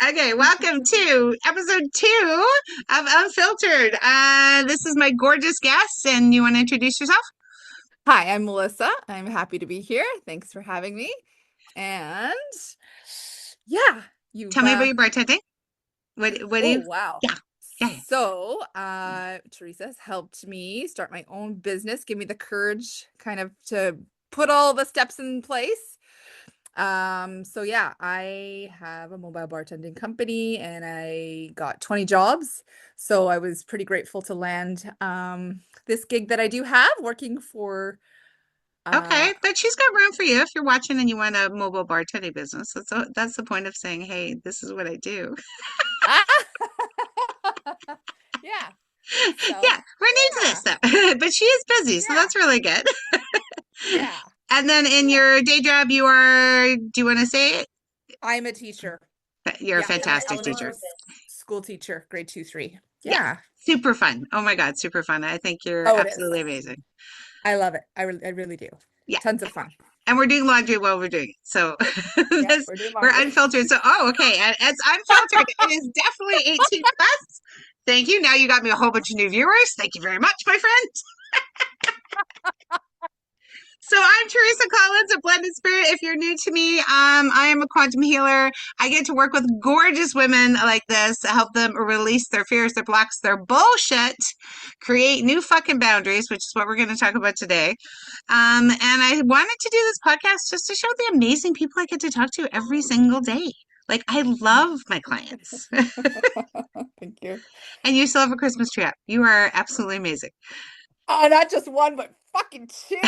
Okay, welcome to episode 2 of Unfiltered. This is my gorgeous guest, and you want to introduce yourself? Hi, I'm Melissa. I'm happy to be here. Thanks for having me. And yeah, you've Tell me about your bartending. What do oh you? wow. Yeah, yeah. Teresa has helped me start my own business, give me the courage kind of to put all the steps in place. I have a mobile bartending company and I got 20 jobs. So I was pretty grateful to land this gig that I do have working for uh Okay, but she's got room for you if you're watching and you want a mobile bartending business. That's the point of saying, hey, this is what I do. Yeah. Yeah, So, we're new to this yeah. though, but she is busy, so Yeah. that's really good. Yeah. And then in Yeah. your day job, you are. Do you want to say it? I'm a teacher. You're a Yeah, I'm an fantastic teacher. elementary school teacher, grade 2, 3. Yeah, Yeah. super fun. Oh my God, super fun. I think you're Oh, it is. absolutely amazing. I love it. I really do. Yeah. Tons of fun. And we're doing laundry while we're doing it. So Yeah, this we're doing we're laundry. unfiltered. So okay, and it's unfiltered. It is definitely 18 plus. Thank you. Now you got me a whole bunch of new viewers. Thank you very much, my friend. So I'm Teresa Collins, a blended spirit. If you're new to me, I am a quantum healer. I get to work with gorgeous women like this to help them release their fears, their blocks, their bullshit, create new fucking boundaries, which is what we're going to talk about today. And I wanted to do this podcast just to show the amazing people I get to talk to every single day. Like I love my clients. Thank you. And you still have a Christmas tree up. You are absolutely amazing. Oh, not just one, but fucking two.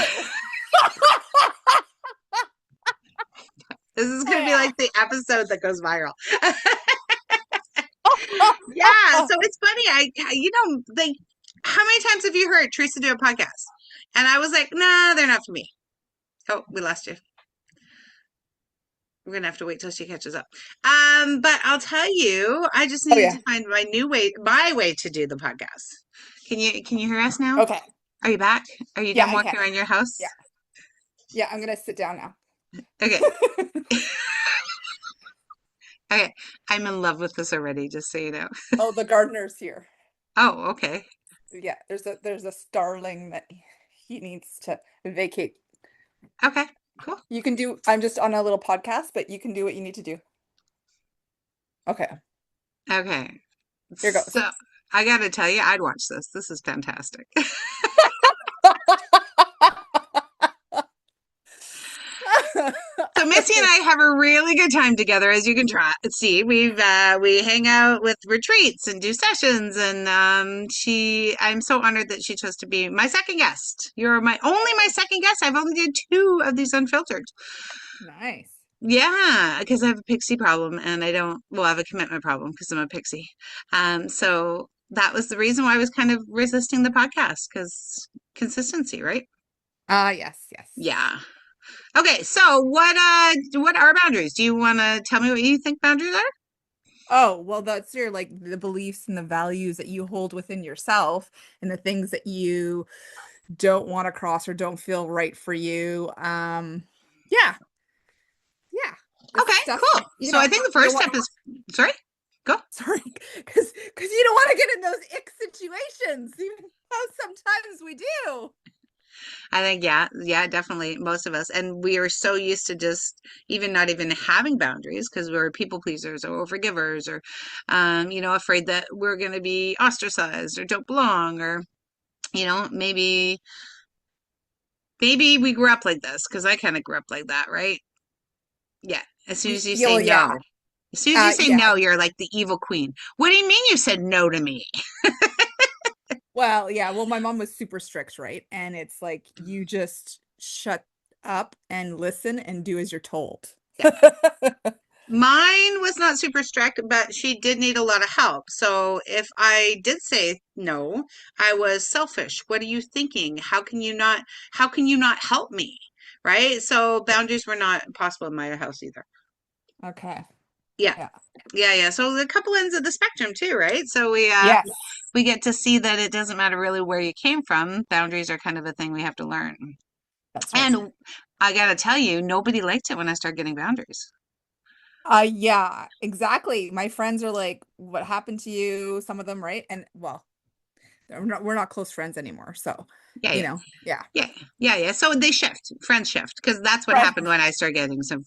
This is going to be Yeah. like the episode that goes viral. Yeah, so it's funny. Like, how many times have you heard Teresa do a podcast? And I was like, nah, they're not for me. Oh, we lost you. We're gonna have to wait till she catches up. But I'll tell you, I just Oh needed yeah. to find my way to do the podcast. Can you hear us now? Okay. Are you back? Are you Yeah, done I walking can. around your Yeah. house? Yeah, I'm gonna sit down now. Okay. Okay. I'm in love with this already, just so you know. Oh, the gardener's here. Oh, okay. Yeah, there's a starling that he needs to vacate. Okay. Cool. I'm just on a little podcast, but you can do what you need to do. Okay, Okay. here goes. So I gotta tell you, I'd watch this. This is fantastic. So Missy and I have a really good time together, as you can try see. We hang out with retreats and do sessions, and I'm so honored that she chose to be my second guest. You're my second guest. I've only did 2 of these unfiltered. Nice. Yeah, because I have a pixie problem, and I have a commitment problem because I'm a pixie. So that was the reason why I was kind of resisting the podcast because consistency, right? Yes, yes. Yeah. Okay, so what are boundaries? Do you want to tell me what you think boundaries are? Oh, well, that's your like the beliefs and the values that you hold within yourself and the things that you don't want to cross or don't feel right for you. Yeah, yeah. The Okay, stuff, cool. So I think the you first don't want, step is sorry, go. sorry, because you don't want to get in those ick situations, even though sometimes we do. I think yeah, definitely most of us, and we are so used to just even not even having boundaries because we're people pleasers or overgivers or, afraid that we're going to be ostracized or don't belong or maybe we grew up like this because I kind of grew up like that, right? Yeah. As soon as you say Well, yeah. no, as soon as you say Yeah. no, you're like the evil queen. What do you mean you said no to me? Well, yeah. Well, my mom was super strict, right? And it's like you just shut up and listen and do as you're told. Yeah. Mine was not super strict, but she did need a lot of help. So if I did say no, I was selfish. What are you thinking? How can you not help me? Right? So Yeah. boundaries were not possible in my house either. Okay. Yeah. Yeah. Yeah, yeah. So a couple ends of the spectrum too, right? So Yes. we get to see that it doesn't matter really where you came from. Boundaries are kind of a thing we have to learn. That's right. And I gotta tell you, nobody liked it when I started getting boundaries. Yeah, exactly. My friends are like, what happened to you? Some of them, right? And well, we're not close friends anymore. So, Yeah, yeah. yeah. Yeah, yeah, yeah. So they shift, friends shift, because that's what Right. happened when I started getting some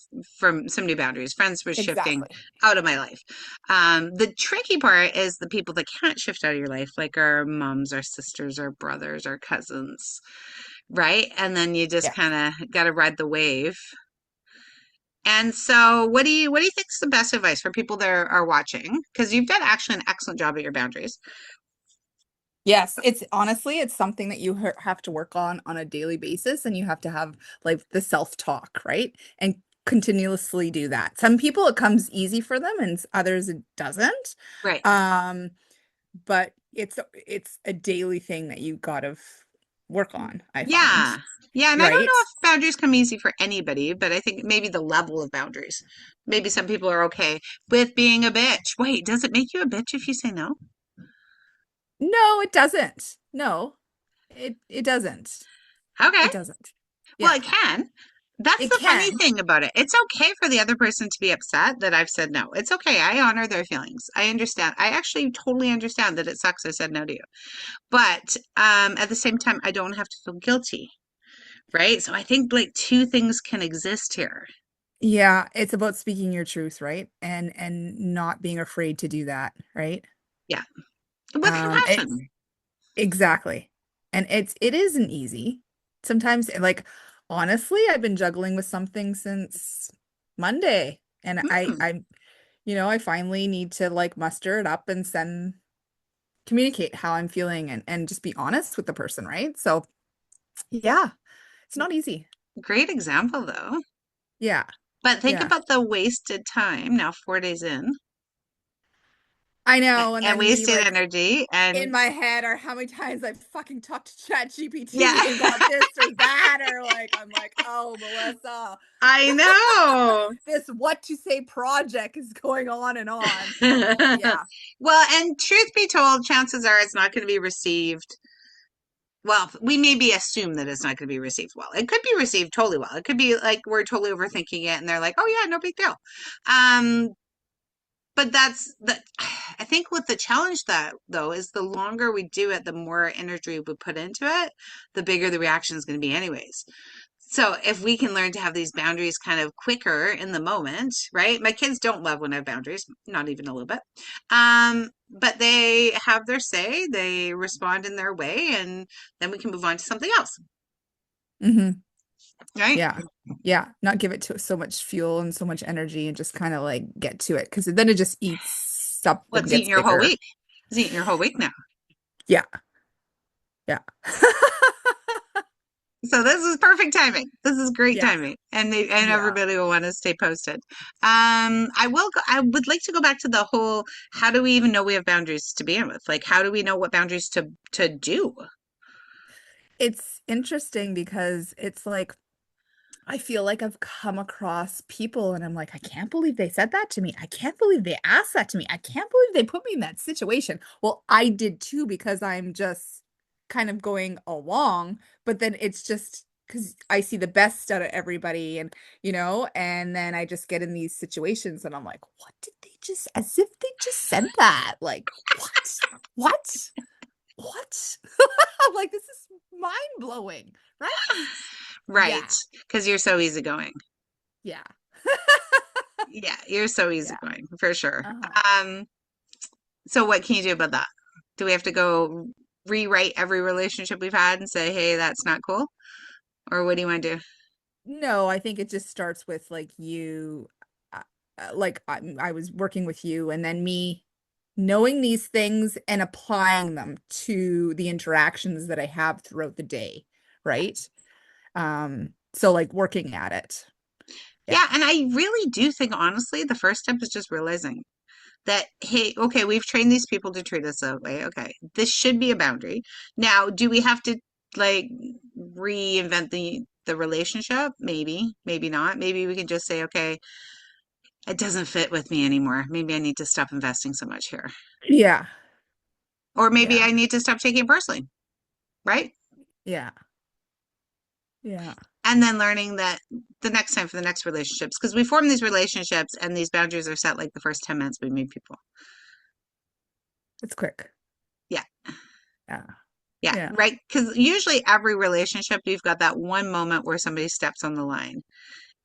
new boundaries. Friends were shifting Exactly. out of my life. The tricky part is the people that can't shift out of your life, like our moms, our sisters, our brothers, our cousins, right? And then you just Yeah. kind of got to ride the wave. And so, what do you think is the best advice for people that are watching? Because you've done actually an excellent job at your boundaries. Yes, it's honestly, it's something that you have to work on a daily basis, and you have to have like the self-talk, right? And continuously do that. Some people it comes easy for them, and others it doesn't. Right. Um, but it's a daily thing that you gotta work on, I find, Yeah. Yeah, and I don't know right? if boundaries come easy for anybody, but I think maybe the level of boundaries. Maybe some people are okay with being a bitch. Wait, does it make you a bitch if you say no? No, it doesn't. No, it doesn't. Okay. It doesn't. Well, Yeah, it can. That's it the funny can. thing about it. It's okay for the other person to be upset that I've said no. It's okay. I honor their feelings. I understand. I actually totally understand that it sucks I said no to you. But at the same time, I don't have to feel guilty, right? So I think like two things can exist here. Yeah, it's about speaking your truth, right? And not being afraid to do that, right? Yeah. With It compassion. exactly. And it isn't easy. Sometimes like honestly, I've been juggling with something since Monday and Hmm. I finally need to like muster it up and communicate how I'm feeling and just be honest with the person, right? So, yeah, it's not easy. Great example, though. Yeah. But think Yeah. about the wasted time now, 4 days in, I know. And and then me wasted like energy. in And my head are how many times I've fucking talked to Chat yeah, GPT and got this or that, or like I'm like, oh, Melissa, I know. this what to say project is going on and on. Yeah. Well, and truth be told, chances are it's not going to be received. Well, we maybe assume that it's not going to be received well. It could be received totally well. It could be like we're totally overthinking it, and they're like, "Oh yeah, no big deal." Um, but that's the I think what the challenge that though is the longer we do it, the more energy we put into it, the bigger the reaction is going to be anyways. So if we can learn to have these boundaries kind of quicker in the moment, right? My kids don't love when I have boundaries, not even a little bit. But they have their say, they respond in their way, and then we can move on to something else, Hmm. right? Yeah. Yeah. Not give it to so much fuel and so much energy and just kind of like get to it because then it just eats up Well, and it's gets eating your whole bigger. week. It's eating your whole week now. Yeah. Yeah. So this is perfect timing. This is great Yeah. timing, and Yeah. everybody will want to stay posted. I will go. I would like to go back to the whole. How do we even know we have boundaries to begin with? Like, how do we know what boundaries to do? It's interesting because it's like I feel like I've come across people and I'm like, I can't believe they said that to me. I can't believe they asked that to me. I can't believe they put me in that situation. Well, I did too because I'm just kind of going along, but then it's just because I see the best out of everybody and then I just get in these situations and I'm like, what did they just, as if they just said that? Like, what? What? What? I'm like, this is mind blowing, right? Right, Yeah. because you're so easygoing. Yeah. Yeah, you're so Yeah. easygoing for sure. Uh-huh. Um, so what can you do about that? Do we have to go rewrite every relationship we've had and say, hey, that's not cool? Or what do you want to do? No, I think it just starts with like uh, like I was working with you and then me knowing these things and applying them to the interactions that I have throughout the day, right? So like working at it. Yeah. Yeah, and I really do think, honestly, the first step is just realizing that, hey, okay, we've trained these people to treat us that way. Okay, this should be a boundary. Now, do we have to like reinvent the relationship? Maybe, maybe not. Maybe we can just say, okay, it doesn't fit with me anymore. Maybe I need to stop investing so much here. Yeah. Or maybe Yeah. I need to stop taking it personally, right? Yeah. Yeah. And then learning that the next time for the next relationships, because we form these relationships and these boundaries are set like the first 10 minutes we meet people. It's quick. Yeah. Yeah. Yeah. Yeah. Right. Because usually every relationship, you've got that one moment where somebody steps on the line.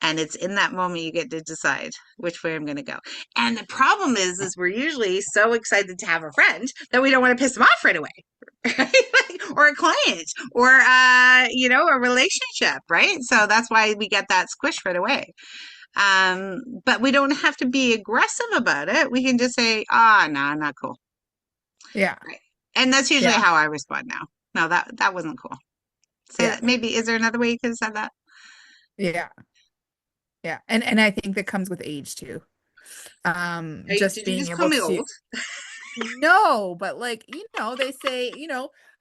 And it's in that moment you get to decide which way I'm going to go. And the problem is we're usually so excited to have a friend that we don't want to piss them off right away. Right? Or a client or a relationship, right? So that's why we get that squish right away. But we don't have to be aggressive about it. We can just say, no, not cool. Yeah. Right. And that's usually Yeah. how I respond now. No, that wasn't cool. Say Yeah. that maybe is there another way you could have said that? Yeah. Yeah. And I think that comes with age too. Just Did you being just call able me to old? no, but like, they say,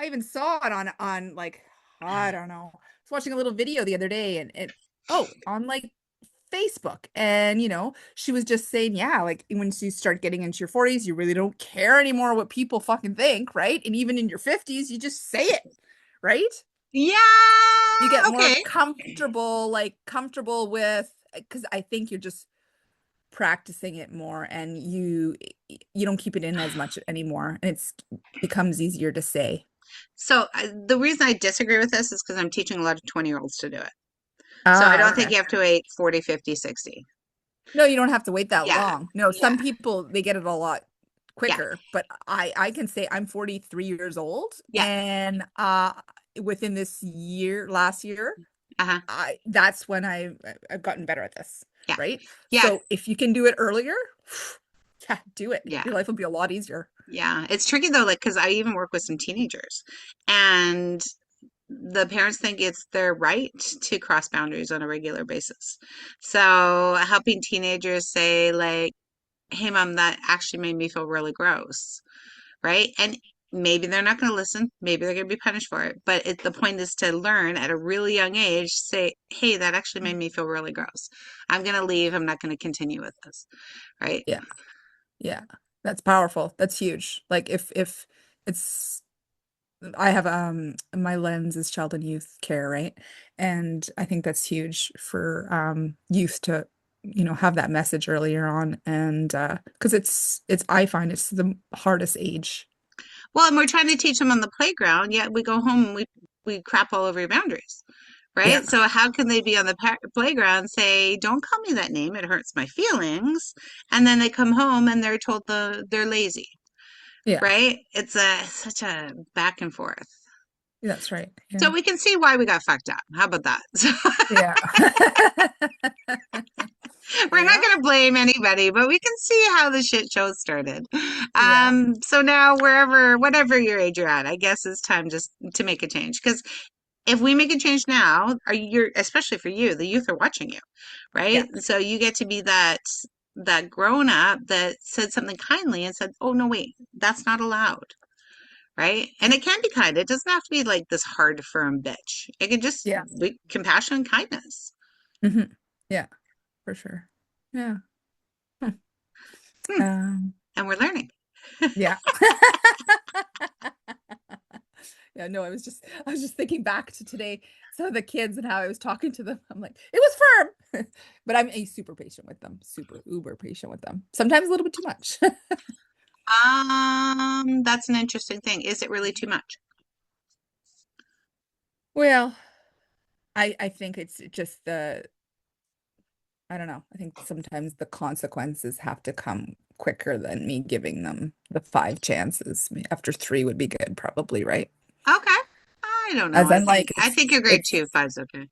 I even saw it on like, I don't know. I was watching a little video the other day and on like Facebook and she was just saying, yeah, like when you start getting into your 40s, you really don't care anymore what people fucking think, right? And even in your 50s, you just say it, right? You get Yeah. more Okay. comfortable with because I think you're just practicing it more and you don't keep it in as much anymore and it's becomes easier to say. So the reason I disagree with this is because I'm teaching a lot of 20-year-olds to do it. So I Ah, don't think okay. you have to wait 40, 50, 60. No, you don't have to wait that Yeah. long. No, Yeah. some people they get it a lot Yeah. quicker, but I can say I'm 43 years old Yeah. and within this year, last year, Uh-huh. I that's when I've gotten better at this, Yeah. right? Yeah. So if you can do it earlier, yeah, do it. Yeah. Your life will be a lot easier. Yeah. It's tricky though, like, because I even work with some teenagers and the parents think it's their right to cross boundaries on a regular basis. So helping teenagers say, like, hey, mom, that actually made me feel really gross. Right? And maybe they're not going to listen. Maybe they're going to be punished for it. But the point is to learn at a really young age, say, hey, that actually made me feel really gross. I'm going to leave. I'm not going to continue with this. Right? Yeah. Yeah. That's powerful. That's huge. Like if it's I have my lens is child and youth care, right? And I think that's huge for youth to, have that message earlier on and because it's I find it's the hardest age. Well, and we're trying to teach them on the playground, yet we go home and we crap all over your boundaries. Yeah. Right? So how can they be on the playground and say, "Don't call me that name. It hurts my feelings," and then they come home and they're told they're lazy. Yeah. Right? It's a such a back and forth. That's right. So Yeah. we can see why we got fucked up. How about that? So Yeah. we're not Yeah. going to blame anybody, but we can see how the shit show started. Yeah. So now whatever your age you're at, I guess it's time just to make a change. Because if we make a change now, especially for you, the youth are watching you, Yeah. right? So you get to be that grown up that said something kindly and said, "Oh no, wait, that's not allowed." Right? And it can be kind. It doesn't have to be like this hard, firm bitch. It can just Yeah. be compassion and kindness. Hmm. Yeah, for sure. Yeah. Hmm. Hmm. Um, And we're learning. yeah. Yeah, no, I was just thinking back to today, some of the kids and how I was talking to them. I'm like, it was firm. But I'm a super patient with them, super uber patient with them. Sometimes a little bit too much. That's an interesting thing. Is it really too much? Well, I think it's just I don't know. I think sometimes the consequences have to come quicker than me giving them the five chances. After three would be good, probably, right? Okay. I don't know. As I in, think like I think you're grade it's two. Five's okay.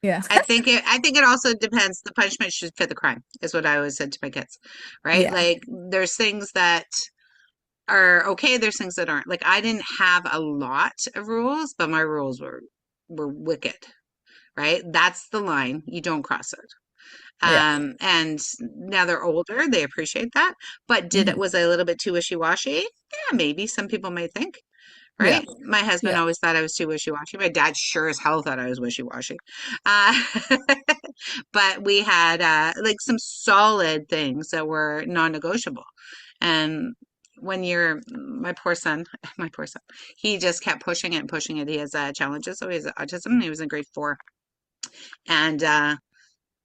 yeah, I think it also depends. The punishment should fit the crime, is what I always said to my kids. Right? yeah, Like there's things that are okay, there's things that aren't. Like I didn't have a lot of rules, but my rules were wicked. Right? That's the line. You don't cross it. yeah. And now they're older, they appreciate that. But Hmm. was I a little bit too wishy-washy? Yeah, maybe some people may think, Yeah, right? My husband yeah. always thought I was too wishy-washy. My dad sure as hell thought I was wishy-washy. Uh, but we had like some solid things that were non-negotiable. And when my poor son, my poor son, he just kept pushing it and pushing it. He has challenges, so he has autism. And he was in grade 4 And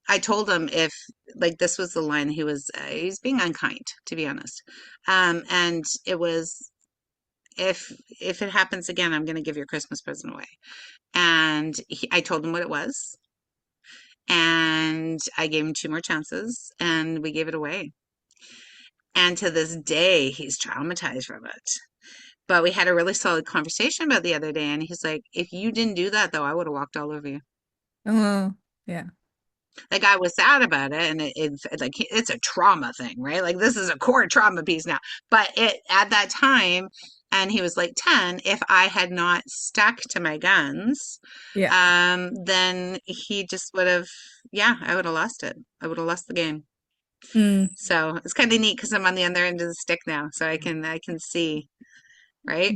I told him if like this was the line he was being unkind, to be honest. And it was if it happens again, I'm going to give your Christmas present away. And I told him what it was, and I gave him two more chances, and we gave it away. And to this day, he's traumatized from it. But we had a really solid conversation about the other day, and he's like, "If you didn't do that, though, I would have walked all over you." Oh, yeah. Like I was sad about it, and it's a trauma thing, right? Like this is a core trauma piece now. But it at that time, and he was like 10. If I had not stuck to my guns, Yeah. then he just would have, yeah, I would have lost it. I would have lost the game. Mm. So it's kind of neat because I'm on the other end of the stick now, so I can see, right?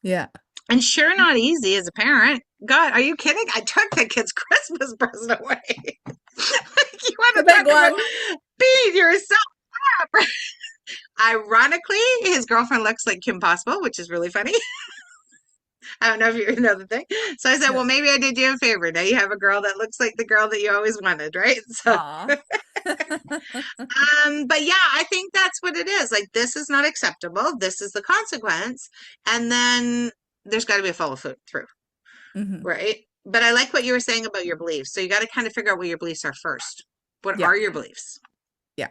Yeah. And sure, not easy as a parent. God, are you kidding? I took the kid's Christmas present away. Like, you The want to big talk about one. beat yourself up? Ironically, his girlfriend looks like Kim Possible, which is really funny. I don't know if you know the thing. So I said, Yeah. well, maybe I did you a favor. Now you have a girl that looks like the girl that you always wanted, right? So, Aw. but yeah, I think that's what it is. Like, this is not acceptable. This is the consequence. And then there's got to be a follow through, Hmm. right? But I like what you were saying about your beliefs. So you got to kind of figure out what your beliefs are first. What Yeah. are your beliefs? Yeah.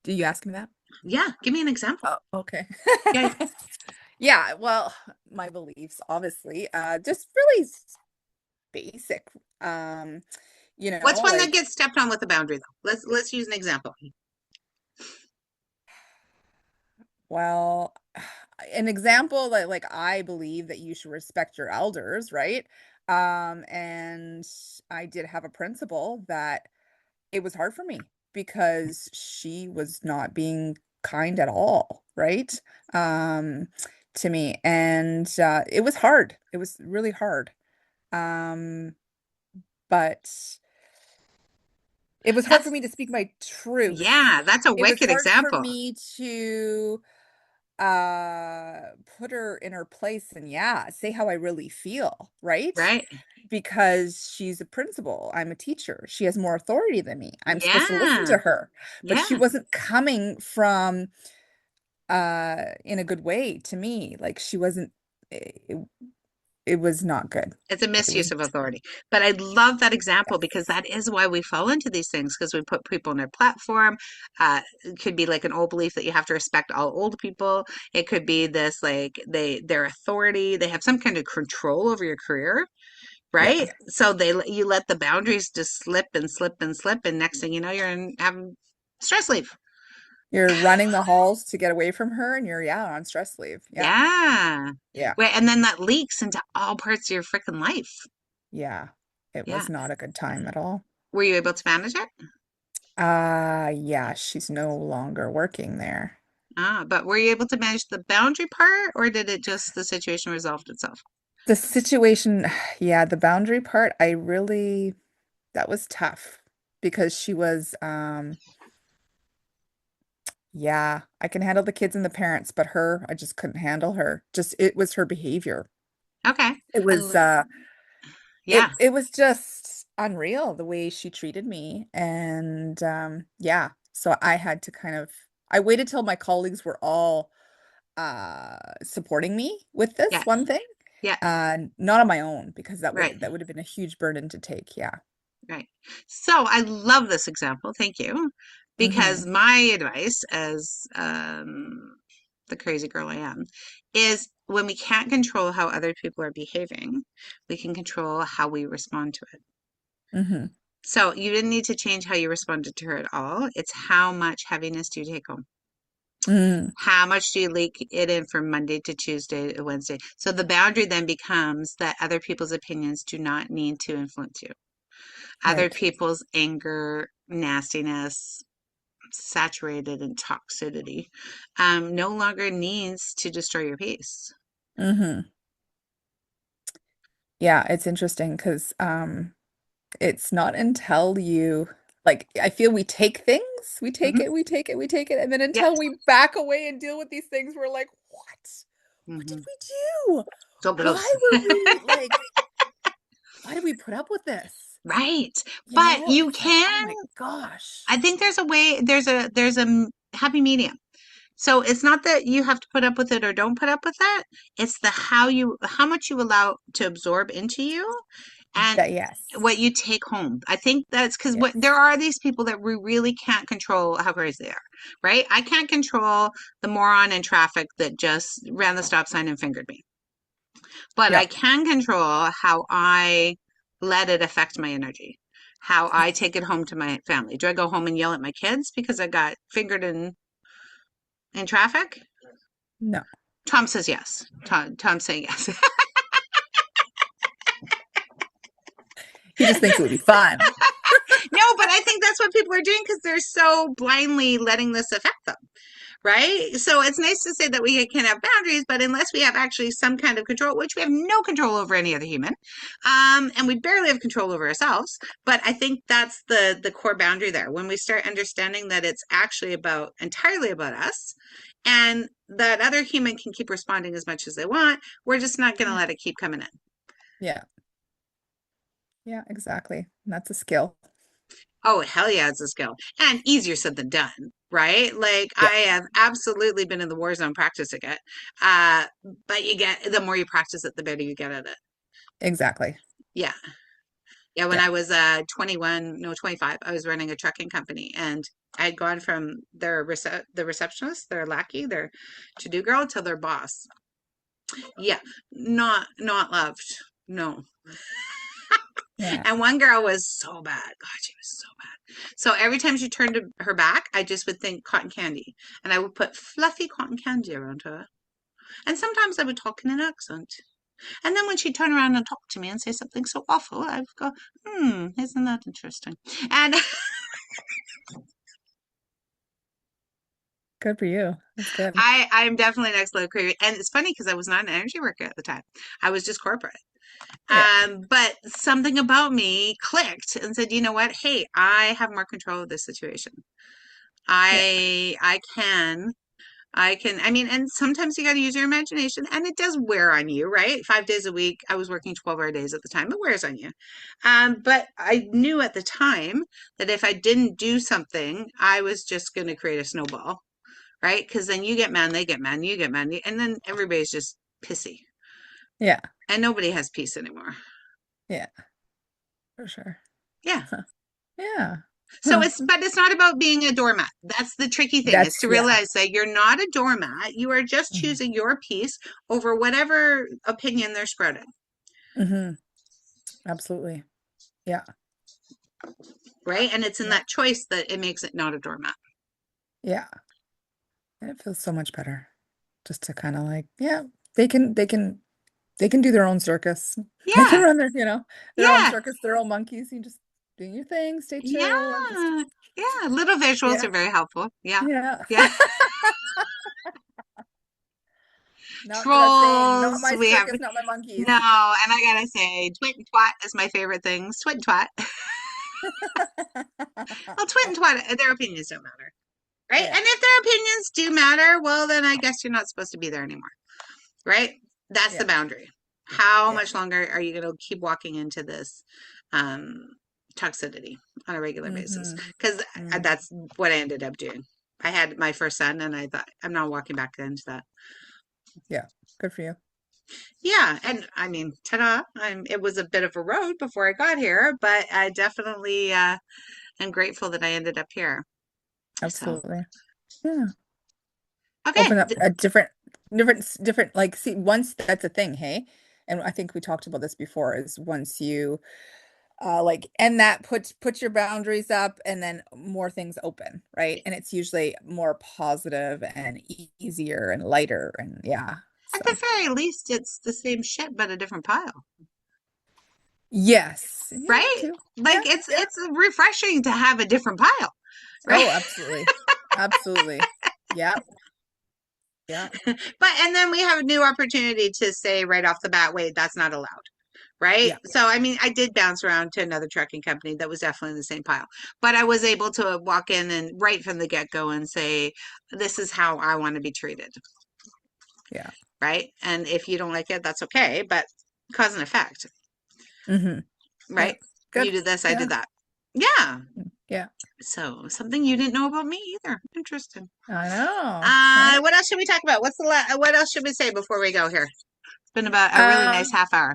Do you ask me that? Yeah, give me an example. Oh, okay. Yeah. Yeah, well, my beliefs, obviously, just really basic. Um, What's one that like, gets stepped on with a boundary though? Let's use an example. well, an example that like I believe that you should respect your elders, right? And I did have a principal that it was hard for me because she was not being kind at all, right? Um, to me. And it was hard. It was really hard. Um, but it was hard for That's me to speak my truth. yeah, that's a It was wicked hard for example, me to uh put her in her place and yeah, say how I really feel, right? right? Because she's a principal, I'm a teacher. She has more authority than me. I'm supposed to listen Yeah, to her. But she yeah. wasn't coming from in a good way to me. Like she wasn't it, it was not good. It's a It was misuse of authority. But I love that example because that is why we fall into these things because we put people on their platform. It could be like an old belief that you have to respect all old people. It could be this like their authority, they have some kind of control over your career, yeah. right? So you let the boundaries just slip and slip and slip, and next thing you know, having stress leave. You're running the halls to get away from her and you're yeah, on stress leave. Yeah. Yeah. Yeah. Wait, and then that leaks into all parts of your freaking life. Yeah. It Yeah. was not a good time at all. Were you able to manage it? Yeah, she's no longer working there. But were you able to manage the boundary part, or did it just the situation resolved itself? The situation, yeah, the boundary part, that was tough because she was, yeah, I can handle the kids and the parents, but her, I just couldn't handle her. Just, it was her behavior. Okay. It I, was, l- yeah, it was just unreal the way she treated me. And, yeah, so I had to I waited till my colleagues were all supporting me with this yeah, one thing. yeah. Not on my own because Right, that would have been a huge burden to take. Yeah. right. So I love this example. Thank you. Mm-hmm. Because my advice, as the crazy girl I am, is when we can't control how other people are behaving, we can control how we respond to it. Mm-hmm. So you didn't need to change how you responded to her at all. It's how much heaviness do you take home? Mm, How much do you leak it in from Monday to Tuesday to Wednesday? So the boundary then becomes that other people's opinions do not need to influence you. Other right. people's anger, nastiness, saturated in toxicity, no longer needs to destroy your peace. Mm-hmm. Yeah, it's interesting because it's not until you like I feel we take things, Hmm. we take it, and then Yep. until we back away and deal with these things, we're like, what? What did Hmm. we do? So Why gross. were we like why do we put up with this? Right. You But know, you it's like, oh can, my gosh. I think there's a way, there's a happy medium. So it's not that you have to put up with it or don't put up with it. It's the how much you allow to absorb into you and That, yes. what you take home. I think that's because what there Yes. are these people that we really can't control how crazy they are, right? I can't control the moron in traffic that just ran the stop sign and fingered me, but I Yep. can control how I let it affect my energy, how I take it home to my family. Do I go home and yell at my kids because I got fingered in traffic? No. Tom says yes. Tom's saying yes. He just thinks it would be fun. No, but I think that's what people are doing because they're so blindly letting this affect them, right? So it's nice to say that we can have boundaries, but unless we have actually some kind of control, which we have no control over any other human, and we barely have control over ourselves. But I think that's the core boundary there. When we start understanding that it's actually about entirely about us, and that other human can keep responding as much as they want, we're just not going to Yeah. let it keep coming in. Yeah. Yeah, exactly. And that's a skill. Oh, hell yeah, it's a skill. And easier said than done, right? Like Yeah, I have absolutely been in the war zone practicing it. Uh, but you get the more you practice it, the better you get at it. exactly. Yeah. Yeah, when Yeah. I was 21, no, 25, I was running a trucking company and I had gone from the receptionist, their lackey, their to-do girl to their boss. Yeah, not loved. No. Yeah. And one girl was so bad. God, she was so bad. So every time she turned her back, I just would think cotton candy. And I would put fluffy cotton candy around her. And sometimes I would talk in an accent. And then when she'd turn around and talk to me and say something so awful, I would go, isn't that interesting? And Good for you. That's good. I'm definitely next level career. And it's funny because I was not an energy worker at the time. I was just corporate. Yeah. But something about me clicked and said, you know what? Hey, I have more control of this situation. Yeah. I can, I mean, and sometimes you got to use your imagination and it does wear on you, right? 5 days a week. I was working 12-hour days at the time. It wears on you. But I knew at the time that if I didn't do something, I was just going to create a snowball, right? Because then you get mad, they get mad, you get mad, and then everybody's just pissy Yeah. and nobody has peace anymore. Yeah. For sure. Yeah. Huh. Yeah. So Huh. but it's not about being a doormat. That's the tricky thing is That's, to yeah. realize that you're not a doormat. You are just Hmm. choosing your piece over whatever opinion they're spreading, Hmm. Absolutely. Yeah. right? And it's in Yeah. that choice that it makes it not a doormat. Yeah. And it feels so much better just to kind of like, yeah, they can do their own circus. They can Yeah. run their own Yeah. circus, their own monkeys. You just do your thing, stay chill, and just, Yeah. Yeah. Little visuals yeah, are very helpful. Yeah. yeah. Yeah. Not for that saying, not Trolls. my We have circus, not my monkeys. no, and I gotta say, twit and twat is my favorite thing. Twit and twat. Well, twit and twat, their opinions don't matter. Right? Yeah, And if their opinions do matter, well, then I guess you're not supposed to be there anymore. Right? That's the yeah, boundary. How yeah. much longer are you going to keep walking into this um, toxicity on a regular basis? Hmm. Because Hmm. that's what I ended up doing. I had my first son, and I thought, I'm not walking back into that. Yeah, good for you. Yeah, and I mean, ta-da! It was a bit of a road before I got here, but I definitely am grateful that I ended up here. So, Absolutely. Yeah. okay, Open up a different, like, see, once that's a thing, hey? And I think we talked about this before, is once you like, and that puts your boundaries up, and then more things open, right? And it's usually more positive and easier and lighter, and yeah. at the So very least, it's the same shit, but a different pile. yes, yeah, that Right? too. Like Yeah, it's yeah. it's refreshing to have a different pile, right? Oh, absolutely. Absolutely. Yeah, yeah, But and then we have a new opportunity to say right off the bat, wait, that's not allowed. Right. yeah, So, I mean, I did bounce around to another trucking company that was definitely in the same pile, but I was able to walk in and right from the get go and say, this is how I want to be treated. yeah. Right. And if you don't like it, that's okay. But cause and effect. Hmm. right? Yeah. You Good. did this, I Yeah. did that. Yeah. Yeah. So something you didn't know about me either. Interesting. I know, right? What else should we talk about? What else should we say before we go here? It's been about a really nice Um, half hour.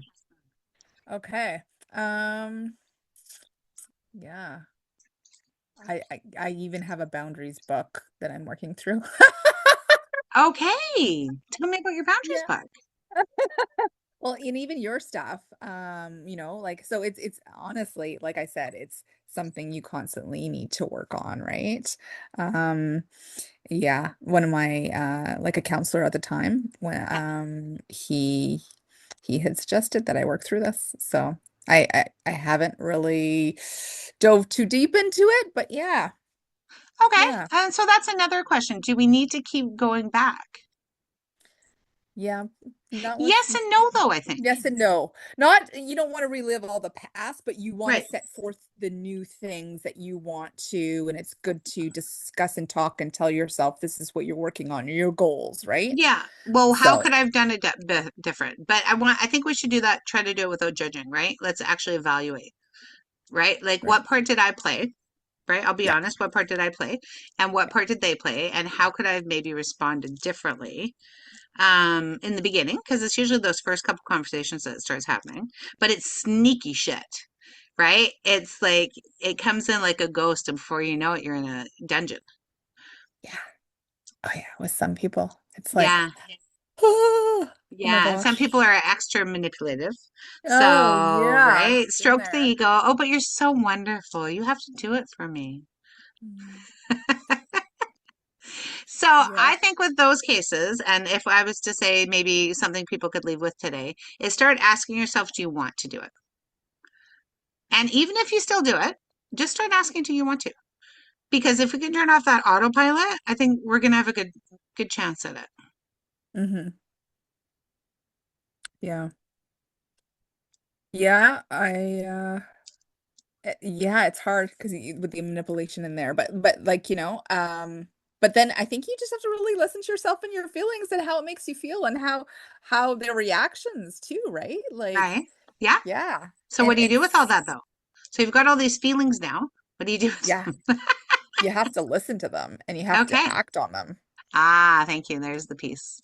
okay. Um, yeah. I even have a boundaries book that I'm working through. Okay. Tell me about your boundaries Yeah. book. Well, and even your stuff, like so it's honestly, like I said, it's something you constantly need to work on, right? Um, yeah, one of my like a counselor at the time when he had suggested that I work through this. So I haven't really dove too deep into it, but yeah, Okay. yeah. And so that's another question. Do we need to keep going back? Yeah, not with Yes and no, though, I think. yes and no. Not you don't want to relive all the past, but you want to Right. set forth the new things that you want to, and it's good to discuss and talk and tell yourself this is what you're working on, your goals, right? Yeah. Well, how So, could I have done it different? But I think we should do that, try to do it without judging, right? Let's actually evaluate, right? Like, right. what part did I play? Right? I'll be Yeah. honest, what part did I play? And what Yeah. part did they play? And how could I have maybe responded differently in the beginning? Because it's usually those first couple conversations that it starts happening. But it's sneaky shit, right? It's like it comes in like a ghost, and before you know it, you're in a dungeon. Yeah. Oh yeah, with some people, it's like, Yeah. oh my Yeah, and some gosh. people are extra manipulative. So, Oh yeah, right, been stroke the there. ego. Oh, but you're so wonderful. You have to do it for me. Mm, So, yeah. I think with those cases, and if I was to say maybe something people could leave with today, is start asking yourself, do you want to do it? And even if you still do it, just start asking, do you want to? Because if we can turn off that autopilot, I think we're gonna have a good chance at it. Hmm. Yeah. Yeah, yeah, it's hard because with the manipulation in there, but like but then I think you just have to really listen to yourself and your feelings and how it makes you feel and how their reactions too, right? Like, Right? Yeah. yeah, So what do you and do with all that though? So you've got all these feelings now. What do you do with yeah, them? you have to listen to them and you have to Okay. act on them. Ah, thank you. There's the piece.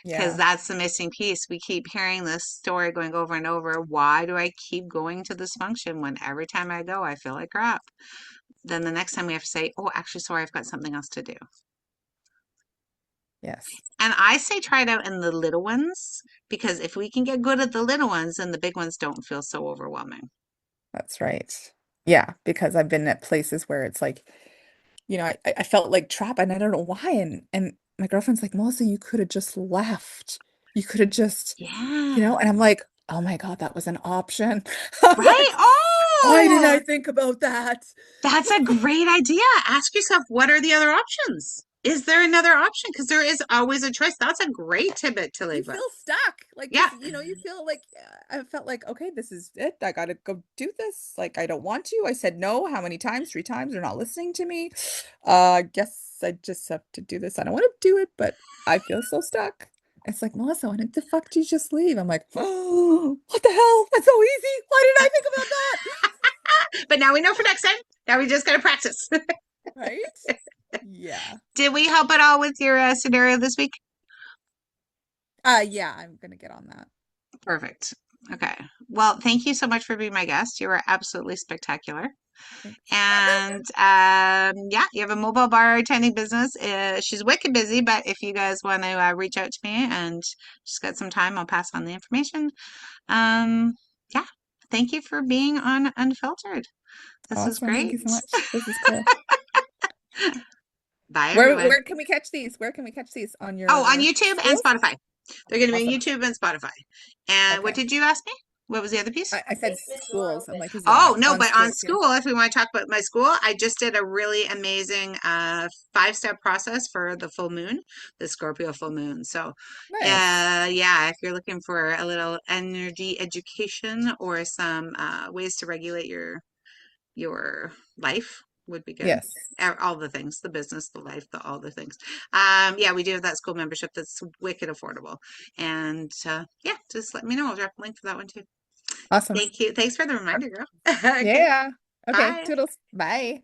Because Yeah. that's the missing piece. We keep hearing this story going over and over. Why do I keep going to this function when every time I go, I feel like crap? Then the next time we have to say, oh, actually, sorry, I've got something else to do. Yes. And I say try it out in the little ones because if we can get good at the little ones, then the big ones don't feel so overwhelming. That's right. Yeah, because I've been at places where it's like, I felt like trapped and I don't know why. And my girlfriend's like, Melissa, you could have just left. You could have just, Yeah. and I'm like, oh my God, that was an option. I'm Right? like, why didn't I Oh, think about that? that's a great idea. Ask yourself, what are the other options? Is there another option? Because there is always a choice. That's a great tidbit to You leave with. feel stuck. Like, Yeah. because, you feel like I felt like, okay, this is it. I gotta go do this. Like, I don't want to. I said no. How many times? 3 times. They're not listening to me. Guess I just have to do this. I don't want to do it, but I feel so stuck. It's like, Melissa, why didn't the fuck did you just leave? I'm like, oh, what the hell? That's so easy. Why didn't I think about that? But now we know for next time. Now we just got to practice. Right? Yeah. Did we help at all with your scenario this week? Yeah, I'm gonna get on that. Perfect. Okay. Well, thank you so much for being my guest. You were absolutely spectacular. Thanks. And yeah, you have a mobile bar attending business. She's wicked busy, but if you guys want to reach out to me and just got some time, I'll pass on the information. Um, yeah, thank you for being on Unfiltered. This was Awesome. Thank great. you so much. This is cool. Bye, Where everyone. can we catch these? Where can we catch these? On Oh, on your YouTube and schools? Spotify. They're going to be on Awesome. YouTube and Spotify. And what Okay. did you ask me? What was the other piece? I said schools. I'm like, is it Oh, no, on but on schools? Yeah. school, if we want to talk about my school, I just did a really amazing five-step process for the full moon, the Scorpio full moon. So, Nice. yeah, if you're looking for a little energy education or some ways to regulate your life would be good. Yes. All the things, the business, the life, all the things. Yeah, we do have that school membership that's wicked affordable. And yeah, just let me know. I'll drop a link for that one too. Awesome. Thank you. Thanks for the Uh, reminder, girl. Yeah. Okay. Yeah. Okay. Bye. Toodles. Bye.